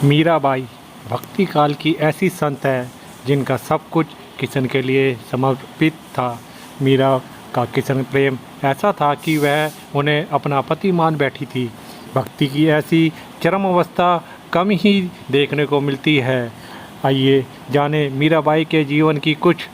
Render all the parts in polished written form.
मीराबाई भक्ति काल की ऐसी संत है जिनका सब कुछ किशन के लिए समर्पित था। मीरा का किशन प्रेम ऐसा था कि वह उन्हें अपना पति मान बैठी थी। भक्ति की ऐसी चरम अवस्था कम ही देखने को मिलती है। आइए जाने मीराबाई के जीवन की कुछ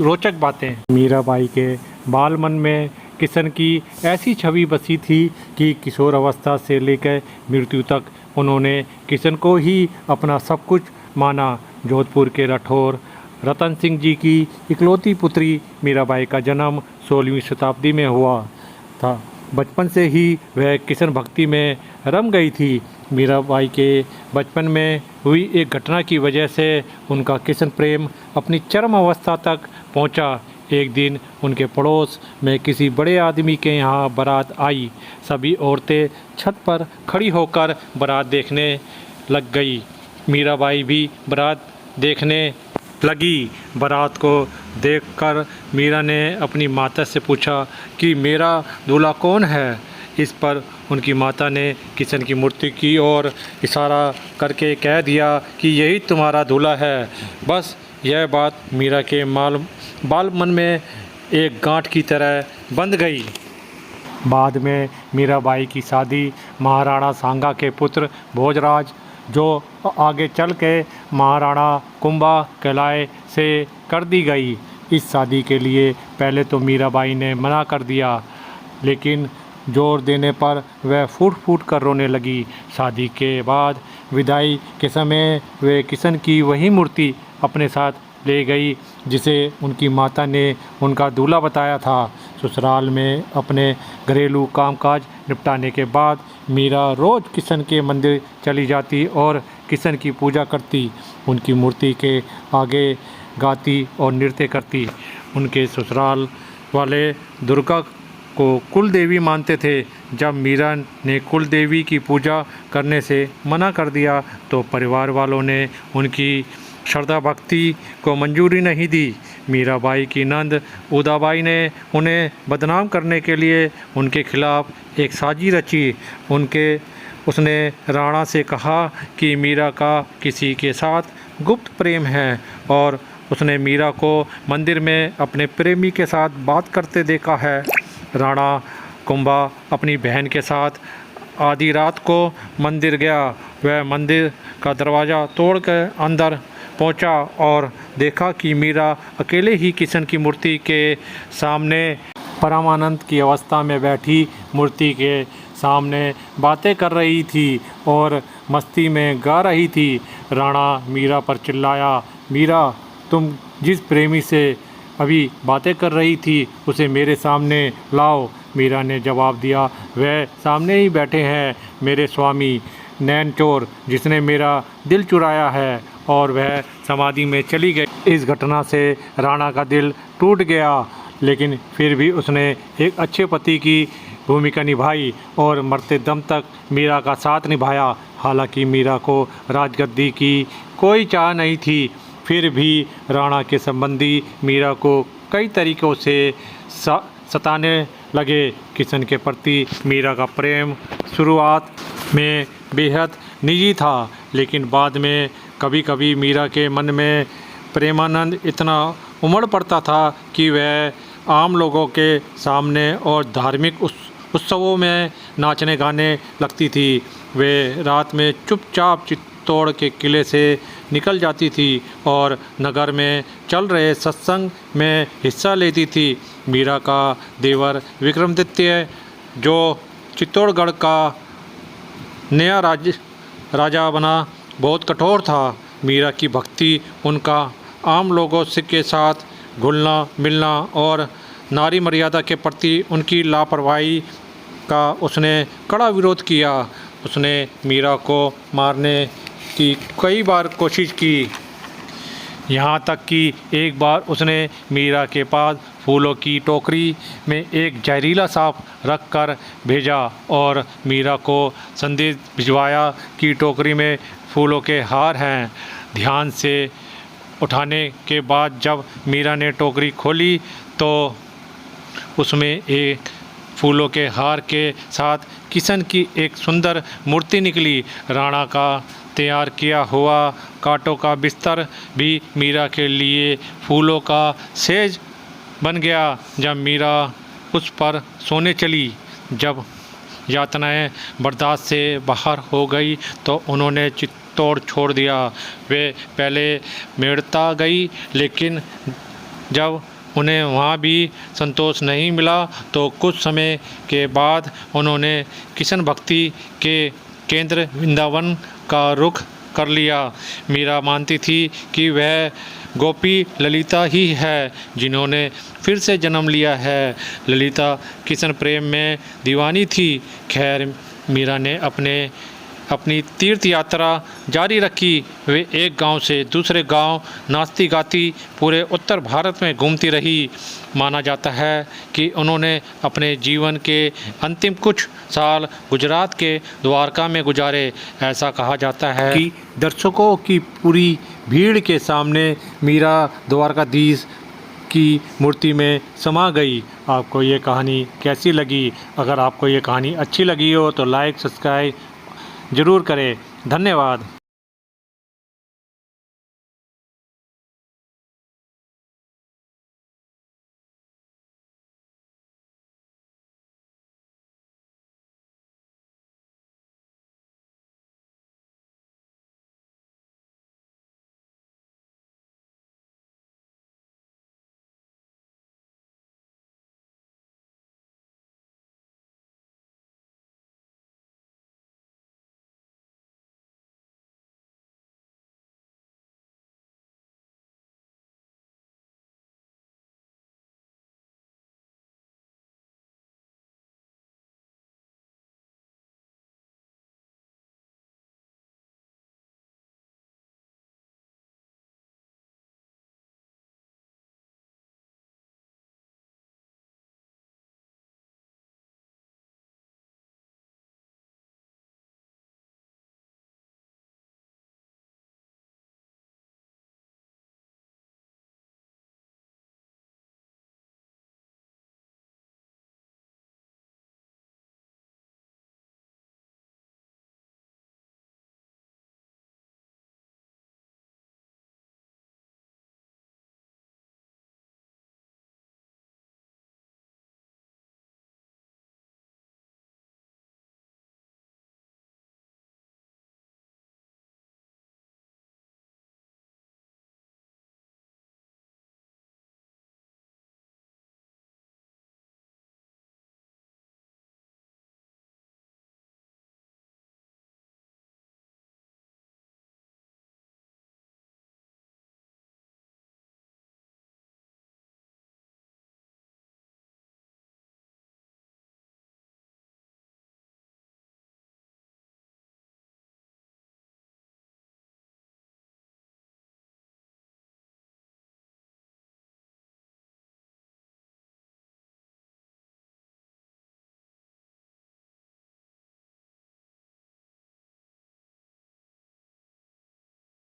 रोचक बातें। मीराबाई के बाल मन में किशन की ऐसी छवि बसी थी कि किशोर अवस्था से लेकर मृत्यु तक उन्होंने किशन को ही अपना सब कुछ माना। जोधपुर के राठौर रतन सिंह जी की इकलौती पुत्री मीराबाई का जन्म 16वीं शताब्दी में हुआ था। बचपन से ही वह किशन भक्ति में रम गई थी। मीराबाई के बचपन में हुई एक घटना की वजह से उनका किशन प्रेम अपनी चरम अवस्था तक पहुंचा। एक दिन उनके पड़ोस में किसी बड़े आदमी के यहाँ बारात आई। सभी औरतें छत पर खड़ी होकर बारात देखने लग गई। मीराबाई भी बारात देखने लगी। बारात को देखकर मीरा ने अपनी माता से पूछा कि मेरा दूल्हा कौन है। इस पर उनकी माता ने किशन की मूर्ति की ओर इशारा करके कह दिया कि यही तुम्हारा दूल्हा है। बस यह बात मीरा के बाल मन में एक गांठ की तरह बंध गई। बाद में मीराबाई की शादी महाराणा सांगा के पुत्र भोजराज, जो आगे चल के महाराणा कुंभा कहलाए, से कर दी गई। इस शादी के लिए पहले तो मीराबाई ने मना कर दिया, लेकिन जोर देने पर वह फूट फूट कर रोने लगी। शादी के बाद विदाई के समय वे किशन की वही मूर्ति अपने साथ ले गई जिसे उनकी माता ने उनका दूल्हा बताया था। ससुराल में अपने घरेलू कामकाज निपटाने के बाद मीरा रोज़ किशन के मंदिर चली जाती और किशन की पूजा करती, उनकी मूर्ति के आगे गाती और नृत्य करती। उनके ससुराल वाले दुर्गा को कुल देवी मानते थे। जब मीरा ने कुल देवी की पूजा करने से मना कर दिया तो परिवार वालों ने उनकी श्रद्धा भक्ति को मंजूरी नहीं दी। मीराबाई की नंद उदाबाई ने उन्हें बदनाम करने के लिए उनके खिलाफ एक साजिश रची। उसने राणा से कहा कि मीरा का किसी के साथ गुप्त प्रेम है और उसने मीरा को मंदिर में अपने प्रेमी के साथ बात करते देखा है। राणा कुंभा अपनी बहन के साथ आधी रात को मंदिर गया। वह मंदिर का दरवाज़ा तोड़कर अंदर पहुंचा और देखा कि मीरा अकेले ही किशन की मूर्ति के सामने परमानंद की अवस्था में बैठी मूर्ति के सामने बातें कर रही थी और मस्ती में गा रही थी। राणा मीरा पर चिल्लाया, मीरा, तुम जिस प्रेमी से अभी बातें कर रही थी उसे मेरे सामने लाओ। मीरा ने जवाब दिया, वह सामने ही बैठे हैं, मेरे स्वामी नैनचोर, जिसने मेरा दिल चुराया है, और वह समाधि में चली गई। इस घटना से राणा का दिल टूट गया, लेकिन फिर भी उसने एक अच्छे पति की भूमिका निभाई और मरते दम तक मीरा का साथ निभाया। हालांकि मीरा को राजगद्दी की कोई चाह नहीं थी, फिर भी राणा के संबंधी मीरा को कई तरीक़ों से सताने लगे। किशन के प्रति मीरा का प्रेम शुरुआत में बेहद निजी था, लेकिन बाद में कभी कभी मीरा के मन में प्रेमानंद इतना उमड़ पड़ता था कि वह आम लोगों के सामने और धार्मिक उत्सवों में नाचने गाने लगती थी। वे रात में चुपचाप चित्तौड़ के किले से निकल जाती थी और नगर में चल रहे सत्संग में हिस्सा लेती थी। मीरा का देवर विक्रमादित्य, जो चित्तौड़गढ़ का नया राजा बना, बहुत कठोर था। मीरा की भक्ति, उनका आम लोगों से के साथ घुलना मिलना और नारी मर्यादा के प्रति उनकी लापरवाही का उसने कड़ा विरोध किया। उसने मीरा को मारने की कई बार कोशिश की, यहाँ तक कि एक बार उसने मीरा के पास फूलों की टोकरी में एक जहरीला सांप रख कर भेजा और मीरा को संदेश भिजवाया कि टोकरी में फूलों के हार हैं। ध्यान से उठाने के बाद जब मीरा ने टोकरी खोली तो उसमें एक फूलों के हार के साथ किशन की एक सुंदर मूर्ति निकली। राणा का तैयार किया हुआ कांटों का बिस्तर भी मीरा के लिए फूलों का सेज बन गया। जब मीरा उस पर सोने चली, जब यातनाएं बर्दाश्त से बाहर हो गई तो उन्होंने चित्तौड़ छोड़ दिया। वे पहले मेड़ता गई, लेकिन जब उन्हें वहाँ भी संतोष नहीं मिला तो कुछ समय के बाद उन्होंने किशन भक्ति के केंद्र वृंदावन का रुख कर लिया। मीरा मानती थी कि वह गोपी ललिता ही है जिन्होंने फिर से जन्म लिया है। ललिता किशन प्रेम में दीवानी थी। खैर, मीरा ने अपनी तीर्थ यात्रा जारी रखी। वे एक गांव से दूसरे गांव नाचती गाती पूरे उत्तर भारत में घूमती रही। माना जाता है कि उन्होंने अपने जीवन के अंतिम कुछ साल गुजरात के द्वारका में गुजारे। ऐसा कहा जाता है कि दर्शकों की पूरी भीड़ के सामने मीरा द्वारकाधीश की मूर्ति में समा गई। आपको ये कहानी कैसी लगी? अगर आपको ये कहानी अच्छी लगी हो तो लाइक सब्सक्राइब ज़रूर करें। धन्यवाद।